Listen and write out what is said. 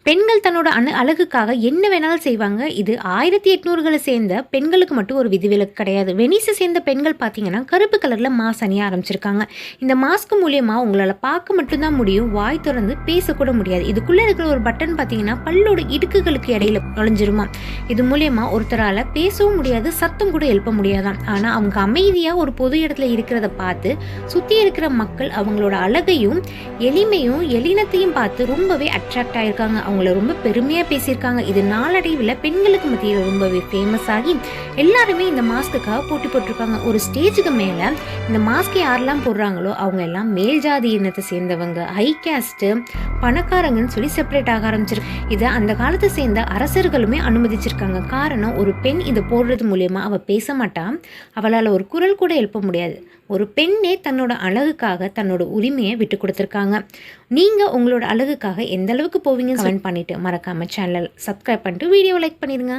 பெண்கள் தன்னோட அழகுக்காக என்ன வேணாலும் செய்வாங்க. இது 1800களை சேர்ந்த பெண்களுக்கு மட்டும் ஒரு விதிவிலக்கு கிடையாது. வெனிஸை சேர்ந்த பெண்கள் பார்த்தீங்கன்னா, கருப்பு கலர்ல மாஸ்க் அணிய ஆரம்பிச்சிருக்காங்க. இந்த மாஸ்க் மூலியமா உங்களால பார்க்க மட்டும் தான் முடியும். வாய் திறந்து பேசக்கூட முடியாது. இதுக்குள்ள இருக்கிற ஒரு பட்டன் பார்த்தீங்கன்னா, பல்லோட இடுக்குகளுக்கு இடையில நுழைஞ்சிருமா. இது மூலியமா ஒருத்தரால பேசவும் முடியாது, சத்தம் கூட எழுப்ப முடியாதாம். ஆனா அவங்க அமைதியா ஒரு பொது இடத்துல இருக்கிறத பார்த்து சுத்தி இருக்கிற மக்கள் அவங்களோட அழகையும் எளிமையும் எளினத்தையும் பார்த்து ரொம்பவே அட்ராக்ட் ஆயிருக்காங்க. அவங்கள ரொம்ப பெருமையாக பேசியிருக்காங்க. இது நாளடைவில் பெண்களுக்கு மத்தியில் ரொம்பவே ஃபேமஸ் ஆகி எல்லாருமே இந்த மாஸ்க்குக்காக போட்டி போட்டிருக்காங்க. ஒரு ஸ்டேஜுக்கு மேலே இந்த மாஸ்க்கை யாரெல்லாம் போடுறாங்களோ அவங்க எல்லாம் மேல் ஜாதி இனத்தை சேர்ந்தவங்க, ஹை கேஸ்ட்டு, பணக்காரங்கன்னு சொல்லி செப்பரேட் ஆக ஆரம்பிச்சிருக்கு. இதை அந்த காலத்தை சேர்ந்த அரசர்களுமே அனுமதிச்சிருக்காங்க. காரணம், ஒரு பெண் இதை போடுறது மூலயமா அவள் பேச மாட்டான், அவளால் ஒரு குரல் கூட எழுப்ப முடியாது. ஒரு பெண்ணே தன்னோட அழகுக்காக தன்னோட உரிமையை விட்டு கொடுத்துருக்காங்க. நீங்கள் உங்களோட அழகுக்காக எந்த அளவுக்கு போவீங்கன்னு கமெண்ட் பண்ணிவிட்டு மறக்காமல் சேனல் சப்ஸ்கிரைப் பண்ணிட்டு வீடியோவை லைக் பண்ணிடுங்க.